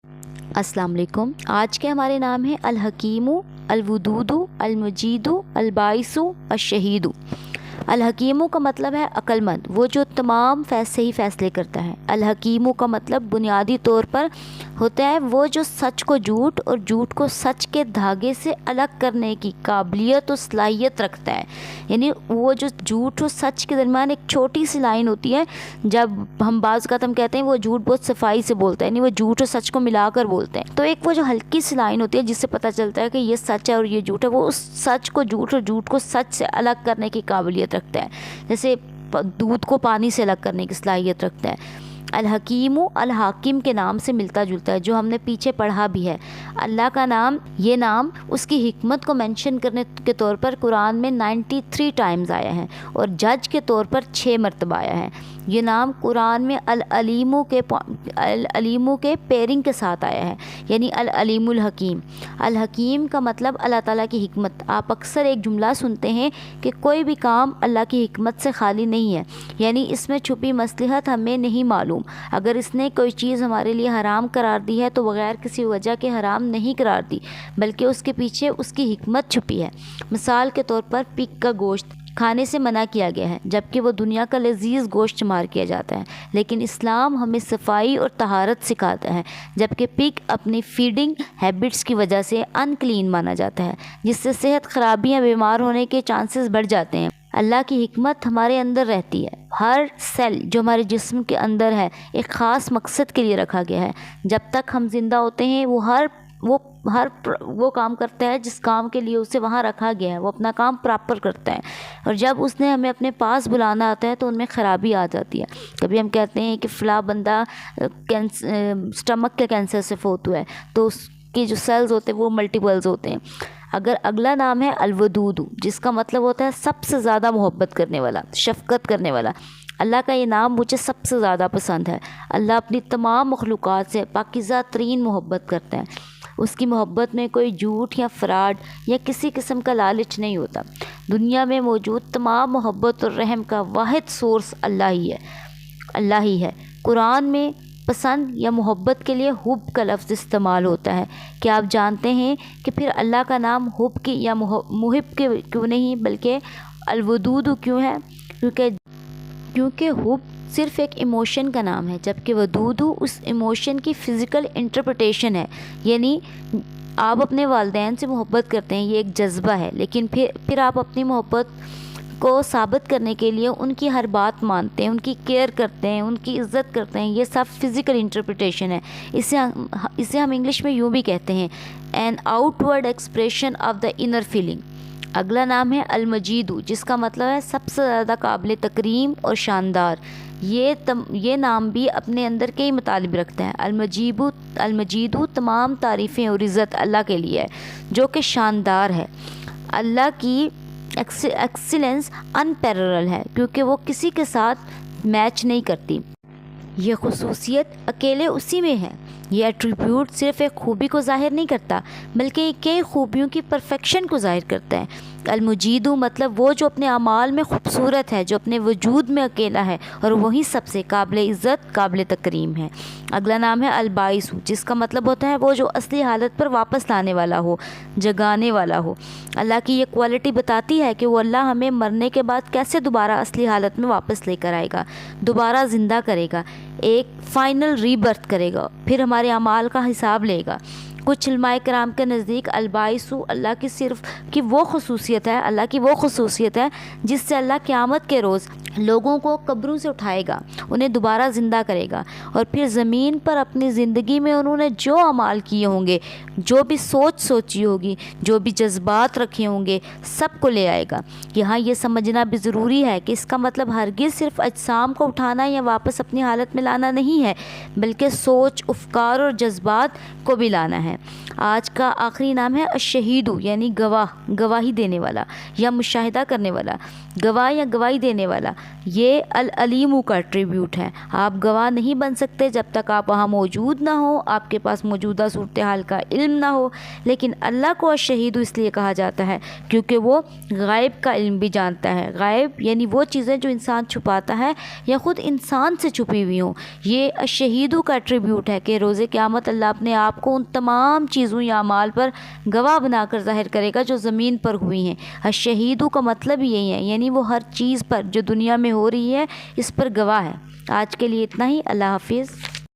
अस्सलाम वालेकुम। आज के हमारे नाम हैं अल-हकीमु, अल-वदूदु, अल-मजीदु, अल-बाइसु, अश-शहीदु। अल-हकीमु का मतलब है अक्लमंद, वो जो तमाम सही फैसले करता है। अल-हकीमु का मतलब बुनियादी तौर पर होता है वो जो सच को झूठ और झूठ को सच के धागे से अलग करने की काबिलियत और सलाहियत रखता है। यानी वो जो झूठ और सच के दरमियान एक छोटी सी लाइन होती है, जब हम बाज़ का हम कहते हैं वो झूठ बहुत सफाई से बोलता है, यानी वो झूठ और सच को मिलाकर बोलते हैं। तो एक वो जो हल्की सी लाइन होती है जिससे पता चलता है कि ये सच है और ये झूठ है, वो उस सच को झूठ और झूठ को सच से अलग करने की काबिलियत रखता है। जैसे दूध को पानी से अलग करने की सलाहियत रखता है। अल-हकीमु अल-हाकिम के नाम से मिलता जुलता है, जो हमने पीछे पढ़ा भी है। अल्लाह का नाम, ये नाम उसकी हिकमत को मेंशन करने के तौर पर कुरान में 93 टाइम्स आया है और जज के तौर पर 6 मरतबा आया है। ये नाम कुरान में अल-अलीमु के पेयरिंग के साथ आया है, यानी अल-अलीमुल हकीम। अल-हकीम का मतलब अल्लाह ताला की हिकमत। आप अक्सर एक जुमला सुनते हैं कि कोई भी काम अल्लाह की हिकमत से खाली नहीं है, यानी इसमें छुपी मसलहत हमें नहीं मालूम। अगर इसने कोई चीज़ हमारे लिए हराम करार दी है तो बगैर किसी वजह के हराम नहीं करार दी, बल्कि उसके पीछे उसकी हिकमत छुपी है। मिसाल के तौर पर पिग का गोश्त खाने से मना किया गया है, जबकि वो दुनिया का लजीज गोश्त शुमार किया जाता है। लेकिन इस्लाम हमें सफाई और तहारत सिखाता है, जबकि पिग अपनी फीडिंग हैबिट्स की वजह से अनक्लीन माना जाता है, जिससे सेहत खराबी या बीमार होने के चांसेस बढ़ जाते हैं। अल्लाह की हिकमत हमारे अंदर रहती है। हर सेल जो हमारे जिस्म के अंदर है एक ख़ास मकसद के लिए रखा गया है। जब तक हम ज़िंदा होते हैं वो काम करता है जिस काम के लिए उसे वहाँ रखा गया है, वो अपना काम प्रॉपर करता है। और जब उसने हमें अपने पास बुलाना आता है तो उनमें ख़राबी आ जाती है। कभी हम कहते हैं कि फ़ला बंदा स्टमक के कैंसर से फोत हुआ है, तो उसके जो सेल्स होते हैं वो मल्टीपल्स होते हैं। अगर अगला नाम है अल-वदूदु, जिसका मतलब होता है सबसे ज़्यादा मोहब्बत करने वाला, शफ़क़त करने वाला। अल्लाह का ये नाम मुझे सबसे ज़्यादा पसंद है। अल्लाह अपनी तमाम मखलूक़ात से पाकीज़ा तरीन मोहब्बत करता है। उसकी मोहब्बत में कोई झूठ या फ़राड या किसी किस्म का लालच नहीं होता। दुनिया में मौजूद तमाम मोहब्बत और रहम का वाहिद सोर्स अल्लाह ही है। कुरान में पसंद या मोहब्बत के लिए हुब का लफ्ज़ इस्तेमाल होता है। क्या आप जानते हैं कि फिर अल्लाह का नाम हुब की या मुहिब के क्यों नहीं बल्कि अल-वदूदु क्यों है? क्योंकि हुब सिर्फ़ एक इमोशन का नाम है, जबकि वदूदु उस इमोशन की फ़िज़िकल इंटरप्रिटेशन है। यानी आप अपने वालिदैन से मोहब्बत करते हैं, ये एक जज्बा है, लेकिन फिर आप अपनी मोहब्बत को साबित करने के लिए उनकी हर बात मानते हैं, उनकी केयर करते हैं, उनकी इज़्ज़त करते हैं। ये सब फिज़िकल इंटरप्रिटेशन है। इसे हम इंग्लिश में यूँ भी कहते हैं an outward expression of the inner feeling. अगला नाम है अल-मजीदु, जिसका मतलब है सबसे ज़्यादा काबिल तकरीम और शानदार। ये नाम भी अपने अंदर कई मतलब रखता है। अल-मजीदु तमाम तारीफ़ें और इज़्ज़त अल्लाह के लिए है, जो कि शानदार है। अल्लाह की एक्सीलेंस अनपैरेलल है, क्योंकि वो किसी के साथ मैच नहीं करती। ये खुसूसियत अकेले उसी में है। ये एट्रीब्यूट सिर्फ़ एक खूबी को ज़ाहिर नहीं करता, बल्कि कई खूबियों की परफेक्शन को ज़ाहिर करता है। अल-मुजीदु मतलब वो जो अपने अमाल में खूबसूरत है, जो अपने वजूद में अकेला है और वही सबसे काबिल इज़्ज़त, काबिल तकरीम है। अगला नाम है अल-बाइसु, जिसका मतलब होता है वो जो असली हालत पर वापस लाने वाला हो, जगाने वाला हो। अल्लाह की ये क्वालिटी बताती है कि वो अल्लाह हमें मरने के बाद कैसे दोबारा असली हालत में वापस लेकर आएगा, दोबारा ज़िंदा करेगा, एक फ़ाइनल रीबर्थ करेगा, फिर हमारे अमाल का हिसाब लेगा। कुछ उलमाए कराम के नज़दीक अल-बाइसु अल्लाह की वो खुसूसियत है जिससे अल्लाह क़यामत के रोज़ लोगों को कब्रों से उठाएगा, उन्हें दोबारा ज़िंदा करेगा और फिर ज़मीन पर अपनी ज़िंदगी में उन्होंने जो अमाल किए होंगे, जो भी सोची होगी, जो भी जज्बात रखे होंगे, सब को ले आएगा। यहाँ ये समझना भी ज़रूरी है कि इसका मतलब हरगिज़ सिर्फ अजसाम को उठाना या वापस अपनी हालत में लाना नहीं है, बल्कि सोच, अफ़कार और जज्बात को भी लाना है। ہے۔ آج کا آخری نام ہے الشہیدو، یعنی گواہی دینے والا یا مشاہدہ کرنے والا، گواہ یا گواہی دینے والا۔ یہ العلیمو کا ایٹریبیوٹ ہے۔ آپ گواہ نہیں بن سکتے جب تک آپ وہاں موجود نہ ہو، آپ کے پاس موجودہ صورتحال کا علم نہ ہو، لیکن اللہ کو الشہیدو اس لیے کہا جاتا ہے کیونکہ وہ غائب کا علم بھی جانتا ہے۔ غائب یعنی وہ چیزیں جو انسان چھپاتا ہے یا خود انسان سے چھپی ہوئی ہوں۔ یہ الشہیدو کا ایٹریبیوٹ ہے کہ روز قیامت اللہ اپنے آپ کو ان تمام چیزوں یا اعمال پر گواہ بنا کر ظاہر کرے گا جو زمین پر ہوئی ہیں۔ الشہیدو کا مطلب یہی ہے، یعنی وہ ہر چیز پر جو دنیا میں ہو رہی ہے اس پر گواہ ہے۔ آج کے لیے اتنا ہی، اللہ حافظ۔